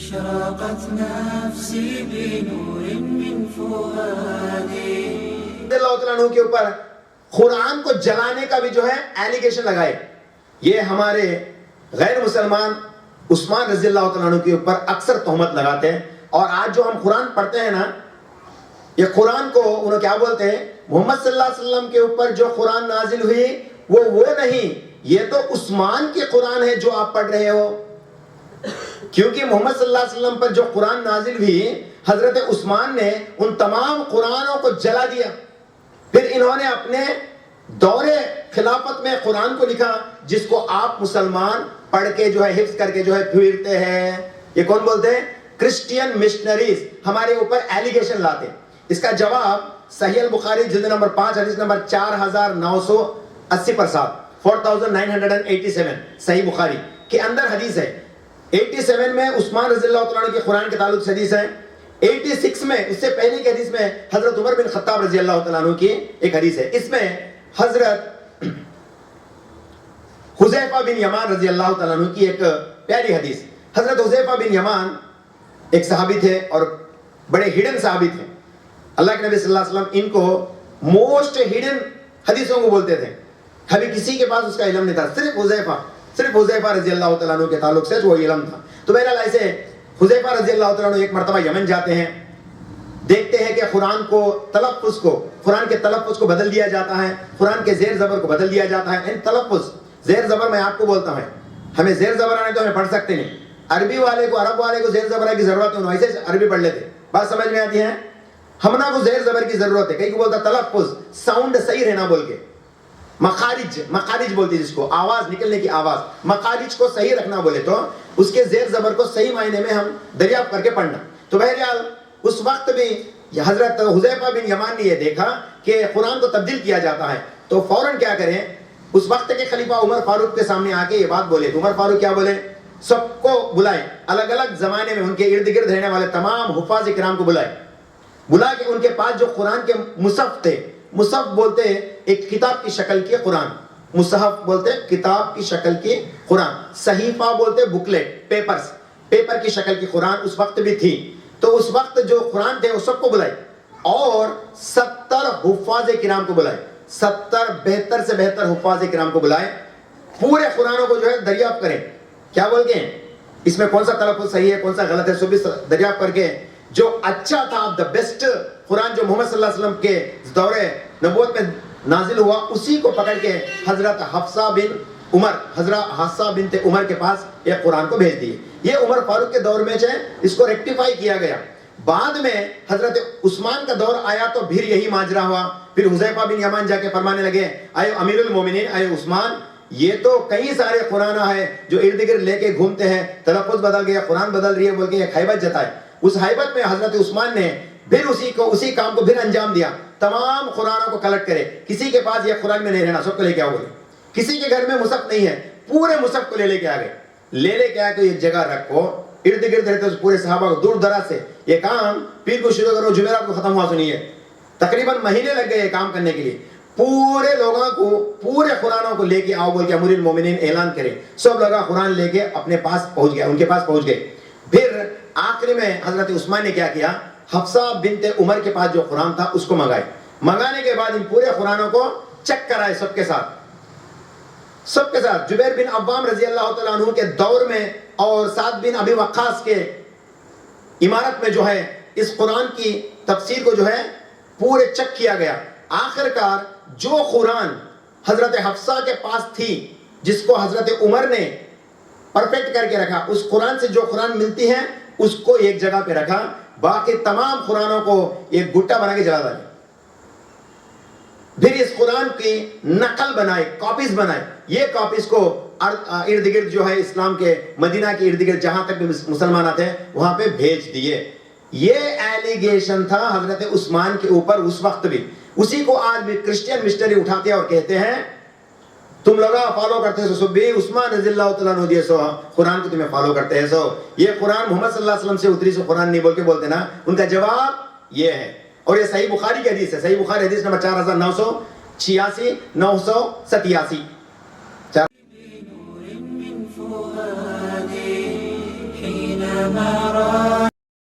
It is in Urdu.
أشرقت نفسي بنور من فؤادي. اللہ تعالیٰ عنہ کے اوپر قرآن کو جلانے کا بھی جو ہے ایلیگیشن لگائے. یہ ہمارے غیر مسلمان عثمان رضی اللہ تعالیٰ عنہ کے اوپر اکثر تہمت لگاتے ہیں. اور آج جو ہم قرآن پڑھتے ہیں نا, یہ قرآن کو انہوں کیا بولتے ہیں, محمد صلی اللہ علیہ وسلم کے اوپر جو قرآن نازل ہوئی وہ نہیں, یہ تو عثمان کی قرآن ہے جو آپ پڑھ رہے ہو. کیونکہ محمد صلی اللہ علیہ وسلم پر جو قرآن نازل ہوئی, حضرت عثمان نے ان تمام قرآنوں کو جلا دیا. پھر انہوں نے اپنے دور خلافت میں قرآن کو لکھا, جس کو آپ مسلمان پڑھ کے جو ہے حفظ کر کے جو ہے پھیرتے ہیں. یہ کون بولتے ہیں؟ کرسچین مشنریز ہمارے اوپر ایلیگیشن لاتے ہیں. اس کا جواب صحیح البخاری جلد نمبر 5 حدیث نمبر 4980 پر 4987 صحیح بخاری کے اندر حدیث ہے. 87 میں عثمان رضی اللہ تعالیٰ عنہ کے قرآن کے تعلق سے حدیث ہے. 86 میں اس سے پہلے کی حدیث میں حضرت عمر بن خطاب رضی اللہ تعالیٰ عنہ کی ایک حدیث ہے. اس میں حضرت حذیفہ بن یمان رضی اللہ تعالیٰ عنہ کی ایک پیاری حدیث. حضرت حذیفہ بن یمان ایک صحابی تھے اور بڑے ہڈن صحابی تھے. اللہ کے نبی صلی اللہ علیہ وسلم ان کو موسٹ ہڈن حدیثوں کو بولتے تھے. کبھی کسی کے پاس اس کا علم نہیں تھا, صرف حذیفہ رضی اللہ تعالیٰ عنہ کے تعلق سے وہ علم تھا. تو بہرحال ایسے حذیفہ رضی اللہ تعالیٰ عنہ ایک مرتبہ یمن جاتے ہیں, دیکھتے ہیں کہ قرآن کے تلفظ کو بدل دیا جاتا ہے, قرآن کے زیر زبر کو بدل دیا جاتا ہے. ان تلفظ زیر زبر میں آپ کو بولتا ہوں, ہمیں زیر زبر آنے تو ہمیں پڑھ سکتے نہیں. عرب والے کو زیر زبر کی ضرورت ہے, ایسے عربی پڑھ لیتے. بات سمجھ میں آتی ہے؟ ہمنا کو زیر زبر کی ضرورت ہے. کئی کو بولتا تلفظ, ساؤنڈ صحیح رہنا بول کے. مخارج بولتی جس کو, آواز نکلنے کی آواز, مخارج کو صحیح رکھنا بولے تو اس کے زیر زبر کو صحیح معنی میں ہم دریافت کر کے پڑھنا. تو بہرحال اس وقت بھی حضرت حذیفہ بن یمان نے یہ دیکھا کہ قرآن کو تبدیل کیا جاتا ہے, تو فوراً کیا کریں, اس وقت کے خلیفہ عمر فاروق کے سامنے آ کے یہ بات بولے. عمر فاروق کیا بولے, سب کو بلائے, الگ الگ زمانے میں ان کے ارد گرد رہنے والے تمام حفاظ کرام کو بلا کے ان کے پاس جو قرآن کے مصحف تھے, مصحف بولتے ہیں ایک کتاب کی شکل کی قرآن, مصحف بولتے کتاب کی شکل کی قرآن, صحیفہ بولتے بکلیٹ, پیپر کی شکل کی قرآن اس وقت بھی تھی. تو اس وقت جو قرآن تھے وہ سب کو بلائے اور 70 حفاظ کرام کو بلائے, 70 بہتر سے بہتر حفاظ کرام کو بلائے. پورے قرآنوں کو جو ہے دریافت کریں, کیا بول کے اس میں کون سا تلفظ صحیح ہے کون سا غلط ہے, سو بھی دریافت کر کے جو اچھا تھا, دا بیسٹ قرآن جو محمد صلی اللہ علیہ وسلم کے دور نبوت میں نازل ہوا, اسی کو پکڑ کے حضرت حفصہ بنت عمر کے پاس یہ قرآن کو بھیج دیے. یہ عمر فاروق کے دور میں اس کو ریکٹیفائی کیا گیا. بعد میں حضرت عثمان کا دور آیا تو پھر یہی ماجرا ہوا. پھر حذیفہ بن یمان جا کے فرمانے لگے, اے امیر المومنین, اے عثمان, یہ تو کئی سارے قرآن ہے جو ارد گرد لے کے گھومتے ہیں, تلفظ بدل گیا, قرآن بدل رہی ہے بول کے ایک حیبت جتائے. اس حیبت میں حضرت عثمان نے پھر اسی کام کو پھر انجام دیا, تمام قرآنوں کو کلیکٹ کرے. کسی کے پاس یہ قرآن میں نہیں رہنا, سب کو لے کے آؤ. کسی کے گھر میں مصحف نہیں ہے, پورے مصحف کو لے کے آ گئے. لے کے آ کے ایک جگہ رکھو, ارد گرد رہتے پورے صحابہ کو دور دراز سے یہ کام پیر کو شروع کرو, جمعرات کو ختم ہوا. سنیے, تقریباً مہینے لگ گئے یہ کام کرنے کے لیے. پورے لوگوں کو پورے قرآنوں کو لے کے آؤ بول کے امیر المومنین اعلان کرے. سب لوگ قرآن لے کے اپنے پاس پہنچ گئے, ان کے پاس پہنچ گئے. پھر آخر میں حضرت عثمان نے کیا, حفصہ بنت عمر کے پاس جو قرآن تھا اس کو منگانے کے بعد ان پورے قرآنوں کو چیک کرائے سب کے ساتھ. جبیر بن عوام رضی اللہ تعالیٰ عنہ کے دور میں اور سعد بن ابی وقاص کے امارت میں جو ہے اس قرآن کی تفسیر کو جو ہے پورے چیک کیا گیا. آخرکار جو قرآن حضرت حفصہ کے پاس تھی, جس کو حضرت عمر نے پرفیکٹ کر کے رکھا, اس قرآن سے جو قرآن ملتی ہے اس کو ایک جگہ پہ رکھا, باقی تمام قرآنوں کو ایک گٹا بنا کے جلا ڈالے. پھر اس قرآن کی نقل بنائے, کاپیز بنائے. یہ کاپیز کو ارد گرد جو ہے اسلام کے مدینہ کے ارد گرد جہاں تک بھی مسلمان آتے ہیں وہاں پہ بھیج دیے. یہ ایلیگیشن تھا حضرت عثمان کے اوپر اس وقت بھی. اسی کو آج بھی کرسچین مشنری اٹھاتے ہیں اور کہتے ہیں تم لوگ فالو کرتے ہو, بھی عثمان رضی اللہ تعالیٰ عنہ دیے سو قرآن کو تمہیں فالو کرتے ہیں سو, یہ قرآن محمد صلی اللہ علیہ وسلم سے اتری سو قرآن نہیں بول کے بولتے نا. ان کا جواب یہ ہے, اور یہ صحیح بخاری کی حدیث ہے, صحیح بخاری حدیث نمبر 4986 987. بنور من فؤادي حينما